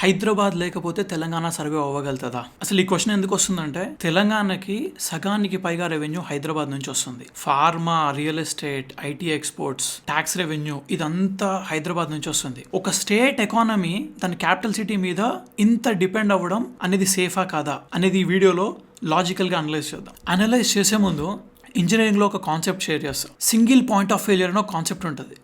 హైదరాబాద్ లేకపోతే తెలంగాణ సర్వే అవ్వగలుగుతుందా? అసలు ఈ క్వశ్చన్ ఎందుకు వస్తుందంటే, తెలంగాణకి సగానికి పైగా రెవెన్యూ హైదరాబాద్ నుంచి వస్తుంది. Pharma, real estate, IT exports, tax revenue ఇదంతా హైదరాబాద్ నుంచి వస్తుంది. ఒక స్టేట్ ఎకానమీ తన క్యాపిటల్ సిటీ మీద ఇంత డిపెండ్ అవ్వడం అనేది సేఫా కాదా అనేది ఈ వీడియోలో లాజికల్గా అనలైజ్ చేద్దాం. అనలైజ్ చేసే ముందు ఇంజనీరింగ్లో ఒక కాన్సెప్ట్ షేర్ చేస్తాం. సింగిల్ పాయింట్ ఆఫ్ ఫెయిలియర్ అనే కాన్సెప్ట్ ఉంటుంది.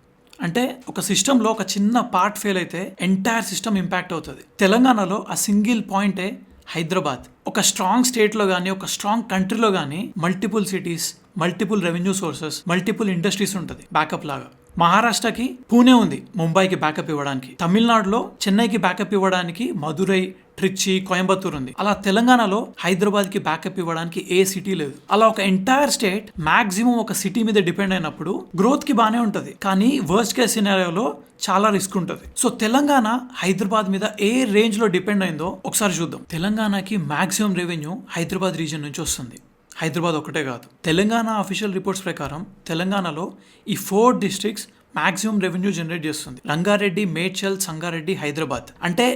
అంటే ఒక సిస్టంలో ఒక చిన్న పార్ట్ ఫెయిల్ అయితే ఎంటైర్ సిస్టమ్ ఇంపాక్ట్ అవుతుంది. తెలంగాణలో ఆ సింగిల్ పాయింటే హైదరాబాద్. ఒక స్ట్రాంగ్ స్టేట్లో కానీ ఒక స్ట్రాంగ్ కంట్రీలో కానీ multiple cities, multiple revenue sources, multiple industries ఉంటుంది బ్యాకప్ లాగా. మహారాష్ట్రకి పూణే ఉంది ముంబైకి బ్యాకప్ ఇవ్వడానికి. తమిళనాడులో చెన్నైకి బ్యాకప్ ఇవ్వడానికి మదురై, ట్రిచి, కోయంబత్తూర్ ఉంది. అలా తెలంగాణలో హైదరాబాద్ కి బ్యాకప్ ఇవ్వడానికి ఏ సిటీ లేదు. అలా ఒక ఎంటైర్ స్టేట్ మాక్సిమం ఒక సిటీ మీద డిపెండ్ అయినప్పుడు గ్రోత్ కి బానే ఉంటది, కానీ వర్స్ట్ కేస్ సినారియోలో చాలా రిస్క్ ఉంటుంది. సో తెలంగాణ హైదరాబాద్ మీద ఏ రేంజ్ లో డిపెండ్ అయిందో ఒకసారి చూద్దాం. తెలంగాణకి మాక్సిమం రెవెన్యూ హైదరాబాద్ రీజియన్ నుంచి వస్తుంది. హైదరాబాద్ ఒకటే కాదు. తెలంగాణ అఫీషియల్ రిపోర్ట్స్ ప్రకారం తెలంగాణలో ఈ 4 డిస్ట్రిక్ట్స్ మాక్సిమం రెవెన్యూ జనరేట్ చేస్తుంది. రంగారెడ్డి, మేడ్చల్, సంగారెడ్డి, హైదరాబాద్. అంటే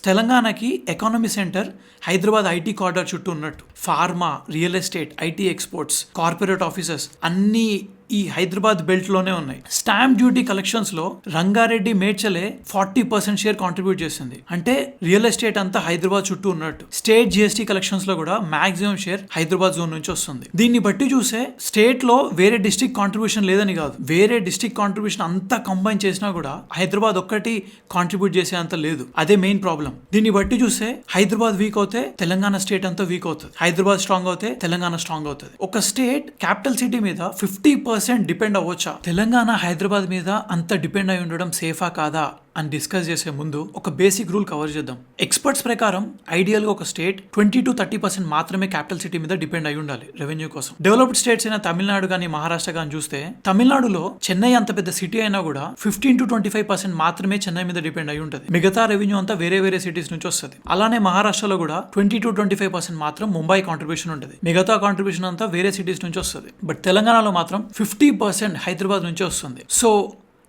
తెలంగాణకి economy centre Hyderabad IT corridor చుట్టూ ఉన్నట్టు. Pharma, real estate, IT exports, corporate offices అన్నీ ఈ హైదరాబాద్ బెల్ట్ లోనే ఉన్నాయి. స్టాంప్ డ్యూటీ కలెక్షన్స్ లో రంగారెడ్డి, మేడ్చలే 40% షేర్ కాంట్రిబ్యూట్ చేసింది. అంటే రియల్ ఎస్టేట్ అంతా హైదరాబాద్ చుట్టూ ఉన్నట్టు. స్టేట్ జిఎస్టీ కలెక్షన్స్ లో కూడా మాక్సిమం షేర్ హైదరాబాద్ జోన్ నుంచి వస్తుంది. దీన్ని బట్టి చూసే స్టేట్ లో వేరే డిస్ట్రిక్ట్ కాంట్రిబ్యూషన్ లేదని కాదు, వేరే డిస్ట్రిక్ట్ కాంట్రిబ్యూషన్ అంతా కంబైన్ చేసినా కూడా హైదరాబాద్ ఒక్కటి కాంట్రిబ్యూట్ చేసే అంత లేదు. అదే మెయిన్ ప్రాబ్లం. దీన్ని బట్టి చూస్తే హైదరాబాద్ వీక్ అవుతే తెలంగాణ స్టేట్ అంతా వీక్ అవుతుంది, హైదరాబాద్ స్ట్రాంగ్ అవుతే తెలంగాణ స్ట్రాంగ్ అవుతుంది. ఒక స్టేట్ క్యాపిటల్ సిటీ మీద 50% డిపెండ్ అవ్వచ్చా? తెలంగాణ హైదరాబాద్ మీద అంత డిపెండ్ అయి ఉండడం సేఫా కాదా అని డిస్కస్ చేసే ముందు ఒక బేసిక్ రూల్ కవర్ చేద్దాం. ఎక్స్పర్ట్స్ ప్రకారం ఐడియల్ గా ఒక స్టేట్ 20-30% మాత్రమే క్యాపిటల్ సిటీ మీద డిపెండ్ అయి ఉండాలి రెవెన్యూ కోసం. డెవలప్డ్ స్టేట్స్ అయిన తమిళనాడు కానీ మహారాష్ట్ర కానీ చూస్తే, తమిళనాడులో చెన్నై అంత పెద్ద సిటీ అయినా కూడా 15-25% మాత్రమే చెన్నై మీద డిపెండ్ అయి ఉంటుంది. మిగతా రెవెన్యూ అంతా వేరే వేరే సిటీస్ నుంచి వస్తుంది. అలానే మహారాష్ట్రలో కూడా 20-25% మాత్రం ముంబై కాంట్రిబ్యూషన్ ఉంటుంది. మిగతా కాంట్రిబ్యూషన్ అంతా వేరే సిటీస్ నుంచి వస్తుంది. బట్ తెలంగాణలో మాత్రం 50% హైదరాబాద్ నుంచి వస్తుంది. సో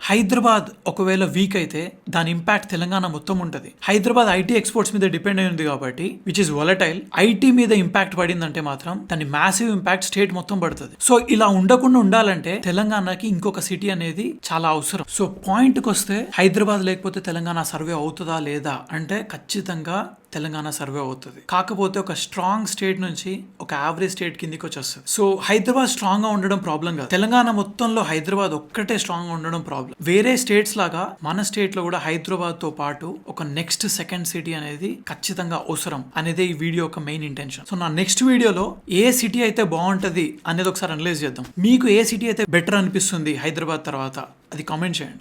హైదరాబాద్ ఒకవేళ వీక్ అయితే దాని ఇంపాక్ట్ తెలంగాణ మొత్తం ఉంటుంది. హైదరాబాద్ ఐటీ ఎక్స్పోర్ట్స్ మీద డిపెండ్ అయి ఉంది కాబట్టి, విచ్ ఇస్ వొలటైల్. ఐటీ మీద ఇంపాక్ట్ పడిందంటే మాత్రం దాని మ్యాసివ్ ఇంపాక్ట్ స్టేట్ మొత్తం పడుతుంది. సో ఇలా ఉండకుండా ఉండాలంటే తెలంగాణకి ఇంకొక సిటీ అనేది చాలా అవసరం. సో పాయింట్ కి వస్తే, హైదరాబాద్ లేకపోతే తెలంగాణ సర్వే అవుతుందా లేదా అంటే ఖచ్చితంగా తెలంగాణ సర్వే అవుతుంది. కాకపోతే ఒక స్ట్రాంగ్ స్టేట్ నుంచి ఒక యావరేజ్ స్టేట్ కిందికి వచ్చేస్తుంది. సో హైదరాబాద్ స్ట్రాంగ్ గా ఉండడం ప్రాబ్లం కాదు, తెలంగాణ మొత్తంలో హైదరాబాద్ ఒక్కటే స్ట్రాంగ్ గా ఉండడం ప్రాబ్లం. వేరే స్టేట్స్ లాగా మన స్టేట్ లో కూడా హైదరాబాద్ తో పాటు ఒక నెక్స్ట్ సెకండ్ సిటీ అనేది ఖచ్చితంగా అవసరం అనేది ఈ వీడియో ఒక మెయిన్ ఇంటెన్షన్. సో నా నెక్స్ట్ వీడియోలో ఏ సిటీ అయితే బాగుంటది అనేది ఒకసారి అనలైజ్ చేద్దాం. మీకు ఏ సిటీ అయితే బెటర్ అనిపిస్తుంది హైదరాబాద్ తర్వాత, అది కామెంట్ చేయండి.